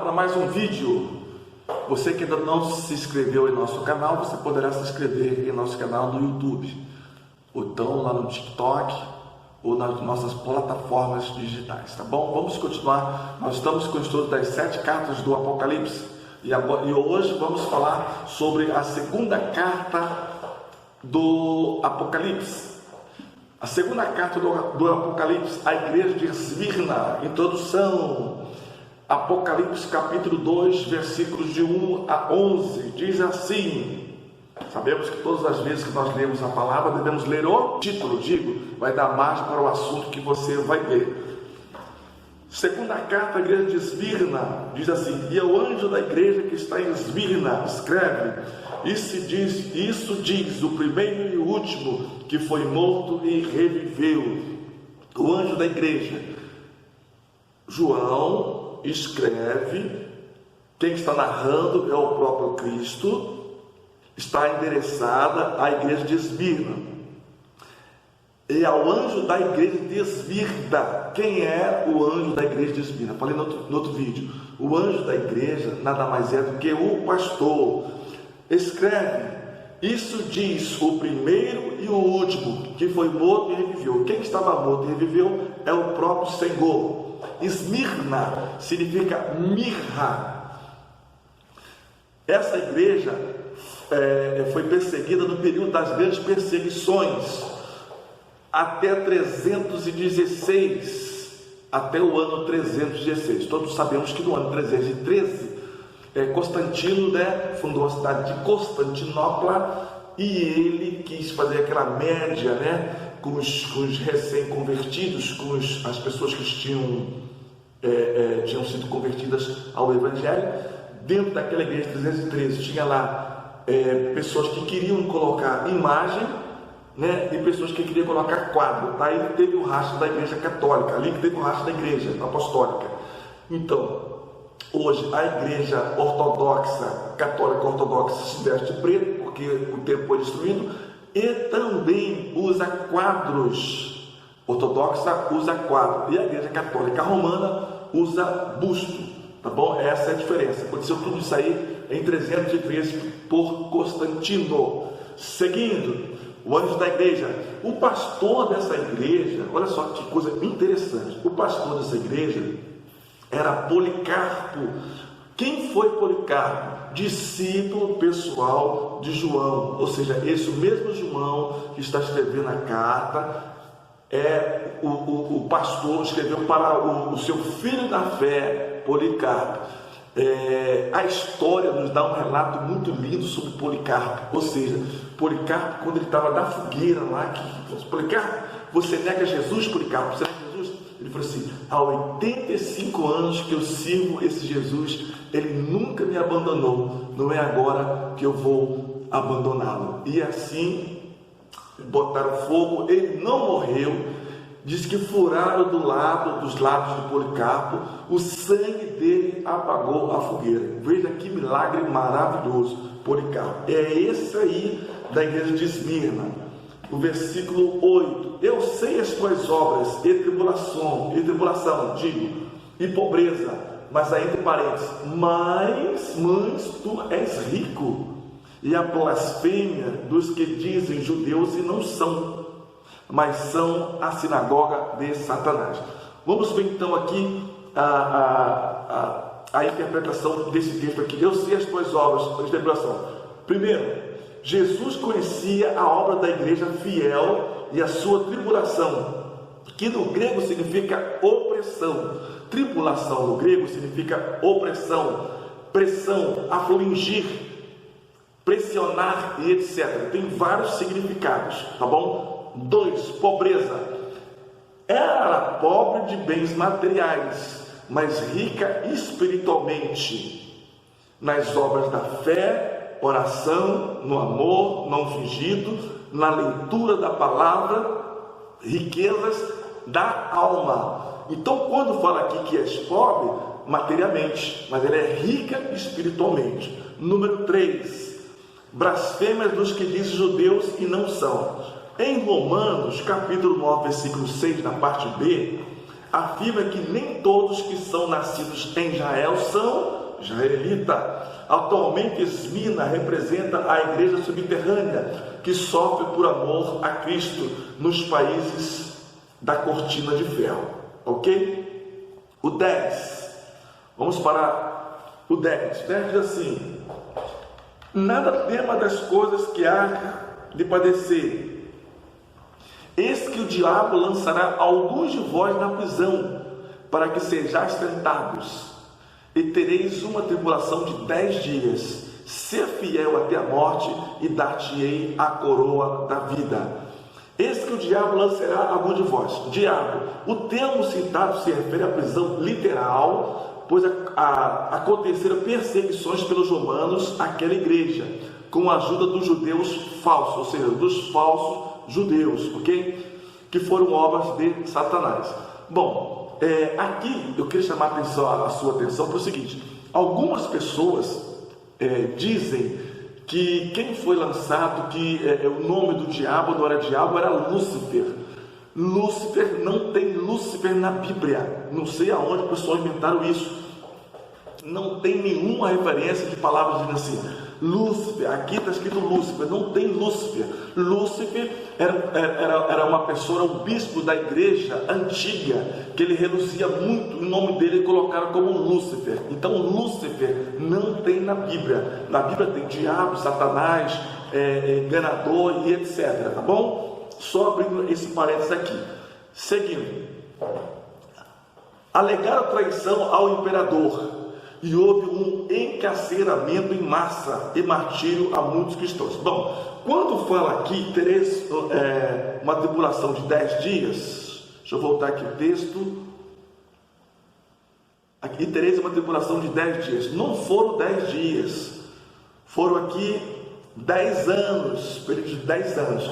para mais um vídeo. Você que ainda não se inscreveu em nosso canal, você poderá se inscrever em nosso canal no YouTube, ou então lá no TikTok, ou nas nossas plataformas digitais, tá bom? Vamos continuar. Nós estamos com o estudo das 7 cartas do Apocalipse e hoje vamos falar sobre a segunda carta do Apocalipse. A segunda carta do Apocalipse, a igreja de Esmirna. Introdução. Apocalipse capítulo 2, versículos de 1 a 11, diz assim. Sabemos que todas as vezes que nós lemos a palavra, devemos ler o título, vai dar margem para o assunto que você vai ler. Segunda carta à igreja de Esmirna, diz assim: e ao anjo da igreja que está em Esmirna, escreve, isso diz o primeiro e o último, que foi morto e reviveu. O anjo da igreja. João escreve, quem está narrando é o próprio Cristo, está endereçada à igreja de Esmirna. E ao anjo da igreja de Esmirna. Quem é o anjo da igreja de Esmirna? Falei no outro vídeo. O anjo da igreja nada mais é do que o pastor. Escreve, isso diz o primeiro e o último, que foi morto e reviveu. Quem estava morto e reviveu é o próprio Senhor. Esmirna significa mirra. Essa igreja foi perseguida no período das grandes perseguições, até 316, até o ano 316. Todos sabemos que no ano 313, Constantino, fundou a cidade de Constantinopla, e ele quis fazer aquela média, com os recém-convertidos, com as pessoas que tinham sido convertidas ao Evangelho. Dentro daquela igreja de 313 tinha lá pessoas que queriam colocar imagem, e pessoas que queriam colocar quadro. Aí teve o rastro da igreja católica, ali que teve o rastro da igreja apostólica. Então, hoje a igreja ortodoxa, católica ortodoxa, se veste preto, porque o templo foi destruído, e também usa quadros. Ortodoxa usa quadro, e a igreja católica romana usa busto, tá bom? Essa é a diferença. Aconteceu tudo isso aí em 313 por Constantino. Seguindo, o anjo da igreja, o pastor dessa igreja, olha só que coisa interessante, o pastor dessa igreja era Policarpo. Quem foi Policarpo? Discípulo pessoal de João, ou seja, esse mesmo João que está escrevendo a carta, o pastor escreveu para o seu filho da fé, Policarpo. A história nos dá um relato muito lindo sobre Policarpo, ou seja, Policarpo, quando ele estava na fogueira lá, Policarpo, você nega Jesus, Policarpo? Você nega Jesus? Ele falou assim: há 85 anos que eu sirvo esse Jesus, ele nunca me abandonou, não é agora que eu vou abandoná-lo. E assim, botaram fogo, ele não morreu, diz que furaram dos lados de Policarpo, o sangue dele apagou a fogueira. Veja que milagre maravilhoso, Policarpo. É esse aí da igreja de Esmirna. O versículo 8: eu sei as tuas obras, e tribulação, e pobreza, mas aí entre parênteses, mas tu és rico, e a blasfêmia dos que dizem judeus e não são, mas são a sinagoga de Satanás. Vamos ver então aqui a interpretação desse texto aqui. Eu sei as tuas obras, tribulação. Primeiro, Jesus conhecia a obra da igreja fiel e a sua tribulação, que no grego significa opressão. Tribulação no grego significa opressão, pressão, afligir, pressionar e etc. Tem vários significados, tá bom? 2, pobreza. Era pobre de bens materiais, mas rica espiritualmente, nas obras da fé, oração, no amor não fingido, na leitura da palavra, riquezas da alma. Então, quando fala aqui que és pobre materialmente, mas ela é rica espiritualmente. Número 3, blasfêmias dos que dizem judeus e não são. Em Romanos, capítulo 9, versículo 6, na parte B, afirma que nem todos que são nascidos em Israel são israelitas. Atualmente, Esmina representa a igreja subterrânea que sofre por amor a Cristo nos países da cortina de ferro. Ok? O 10. Vamos para o 10. 10 diz assim: nada tema das coisas que há de padecer. Eis que o diabo lançará alguns de vós na prisão, para que sejais tentados, e tereis uma tribulação de 10 dias. Ser fiel até a morte, e dar-te-ei a coroa da vida. Eis que o diabo lançará algum de vós. Diabo, o termo citado se refere à prisão literal, pois aconteceram perseguições pelos romanos àquela igreja, com a ajuda dos judeus falsos, ou seja, dos falsos judeus, ok? Que foram obras de Satanás. Bom, aqui eu queria chamar a sua atenção para o seguinte: algumas pessoas dizem que quem foi lançado, que o nome do diabo, não era diabo, era Lúcifer. Lúcifer, não tem Lúcifer na Bíblia. Não sei aonde as pessoas inventaram isso. Não tem nenhuma referência de palavras dizendo assim, Lúcifer, aqui está escrito Lúcifer, não tem Lúcifer. Lúcifer era uma pessoa, um bispo da igreja antiga, que ele reluzia muito, o nome dele colocaram como Lúcifer. Então Lúcifer não tem na Bíblia. Na Bíblia tem diabo, Satanás, enganador e etc. Tá bom? Só abrindo esse parênteses aqui. Seguindo. Alegaram traição ao imperador, e houve um encarceramento em massa e martírio a muitos cristãos. Bom, quando fala aqui, tereis uma tribulação de 10 dias, deixa eu voltar aqui o texto. Aqui tereis uma tribulação de 10 dias. Não foram 10 dias, foram aqui 10 anos, período de 10 anos.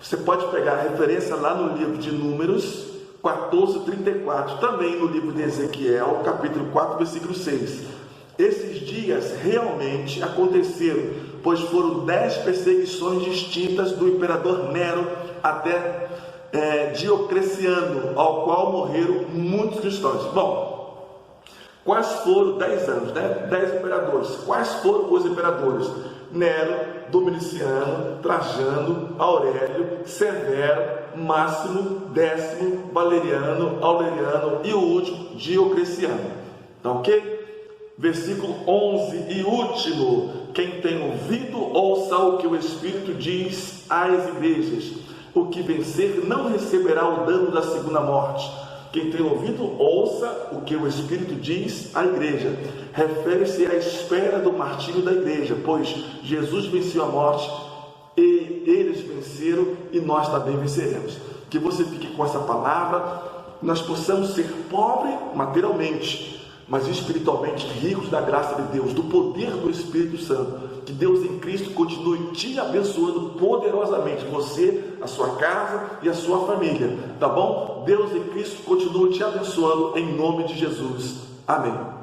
Você pode pegar a referência lá no livro de Números 14:34, também no livro de Ezequiel, capítulo 4, versículo 6. Esses dias realmente aconteceram, pois foram 10 perseguições distintas do imperador Nero até Diocleciano, ao qual morreram muitos cristãos. Bom, quais foram 10 anos, né? 10 imperadores. Quais foram os imperadores? Nero, Dominiciano, Trajano, Aurélio, Severo, Máximo, Décimo, Valeriano, Aureliano e o último, Diocleciano. Tá ok? Versículo 11 e último: quem tem ouvido, ouça o que o Espírito diz às igrejas. O que vencer não receberá o dano da segunda morte. Quem tem ouvido, ouça o que o Espírito diz à igreja. Refere-se à espera do martírio da igreja, pois Jesus venceu a morte, e eles venceram, e nós também venceremos. Que você fique com essa palavra, nós possamos ser pobres materialmente, mas espiritualmente ricos da graça de Deus, do poder do Espírito Santo. Que Deus em Cristo continue te abençoando poderosamente, você, a sua casa e a sua família, tá bom? Deus em Cristo continue te abençoando em nome de Jesus. Amém.